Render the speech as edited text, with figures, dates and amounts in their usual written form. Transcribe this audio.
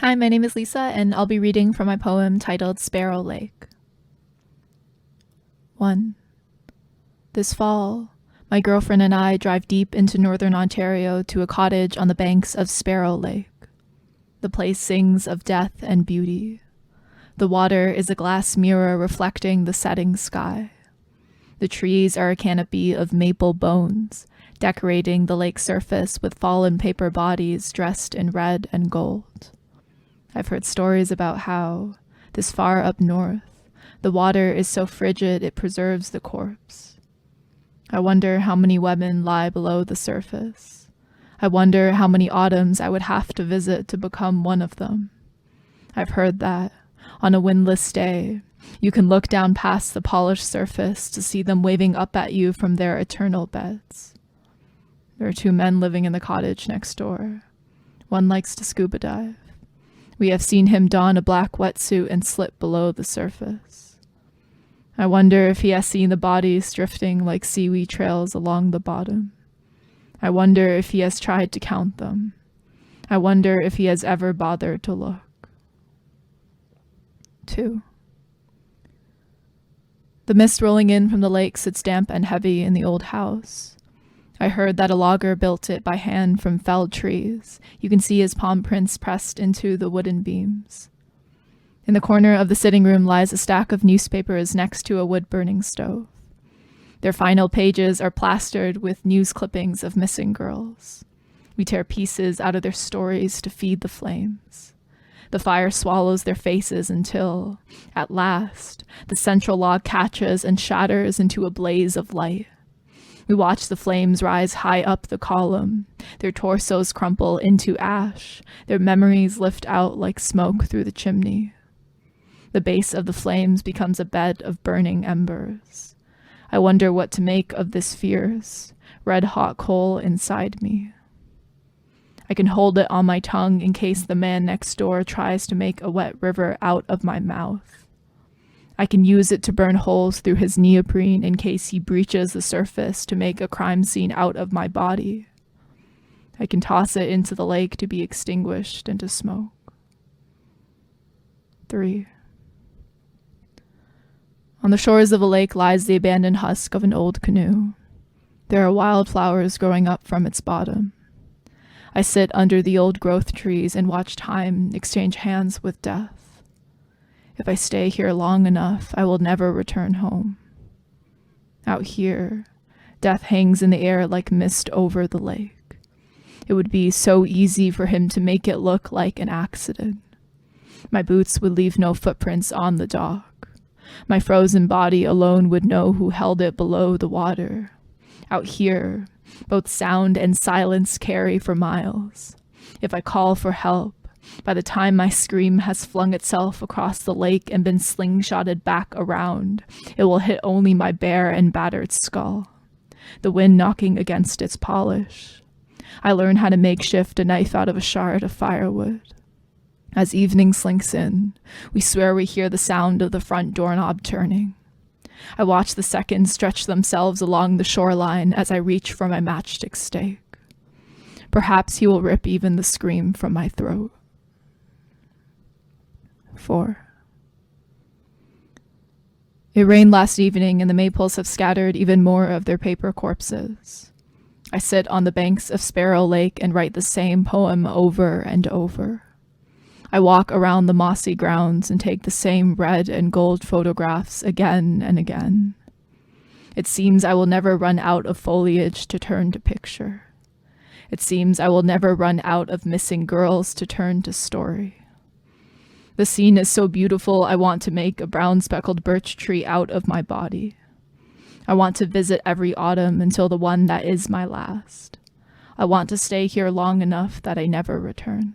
Hi, my name is Lisa, and I'll be reading from my poem titled Sparrow Lake. 1. This fall, my girlfriend and I drive deep into northern Ontario to a cottage on the banks of Sparrow Lake. The place sings of death and beauty. The water is a glass mirror reflecting the setting sky. The trees are a canopy of maple bones, decorating the lake surface with fallen paper bodies dressed in red and gold. I've heard stories about how, this far up north, the water is so frigid it preserves the corpse. I wonder how many women lie below the surface. I wonder how many autumns I would have to visit to become one of them. I've heard that, on a windless day, you can look down past the polished surface to see them waving up at you from their eternal beds. There are 2 men living in the cottage next door. One likes to scuba dive. We have seen him don a black wetsuit and slip below the surface. I wonder if he has seen the bodies drifting like seaweed trails along the bottom. I wonder if he has tried to count them. I wonder if he has ever bothered to look. 2. The mist rolling in from the lake sits damp and heavy in the old house. I heard that a logger built it by hand from felled trees. You can see his palm prints pressed into the wooden beams. In the corner of the sitting room lies a stack of newspapers next to a wood-burning stove. Their final pages are plastered with news clippings of missing girls. We tear pieces out of their stories to feed the flames. The fire swallows their faces until, at last, the central log catches and shatters into a blaze of light. We watch the flames rise high up the column. Their torsos crumple into ash. Their memories lift out like smoke through the chimney. The base of the flames becomes a bed of burning embers. I wonder what to make of this fierce, red-hot coal inside me. I can hold it on my tongue in case the man next door tries to make a wet river out of my mouth. I can use it to burn holes through his neoprene in case he breaches the surface to make a crime scene out of my body. I can toss it into the lake to be extinguished into smoke. 3. On the shores of a lake lies the abandoned husk of an old canoe. There are wildflowers growing up from its bottom. I sit under the old growth trees and watch time exchange hands with death. If I stay here long enough, I will never return home. Out here, death hangs in the air like mist over the lake. It would be so easy for him to make it look like an accident. My boots would leave no footprints on the dock. My frozen body alone would know who held it below the water. Out here, both sound and silence carry for miles. If I call for help, by the time my scream has flung itself across the lake and been slingshotted back around, it will hit only my bare and battered skull, the wind knocking against its polish. I learn how to makeshift a knife out of a shard of firewood. As evening slinks in, we swear we hear the sound of the front doorknob turning. I watch the seconds stretch themselves along the shoreline as I reach for my matchstick stake. Perhaps he will rip even the scream from my throat. 4. It rained last evening and the maples have scattered even more of their paper corpses. I sit on the banks of Sparrow Lake and write the same poem over and over. I walk around the mossy grounds and take the same red and gold photographs again and again. It seems I will never run out of foliage to turn to picture. It seems I will never run out of missing girls to turn to story. The scene is so beautiful, I want to make a brown speckled birch tree out of my body. I want to visit every autumn until the one that is my last. I want to stay here long enough that I never return.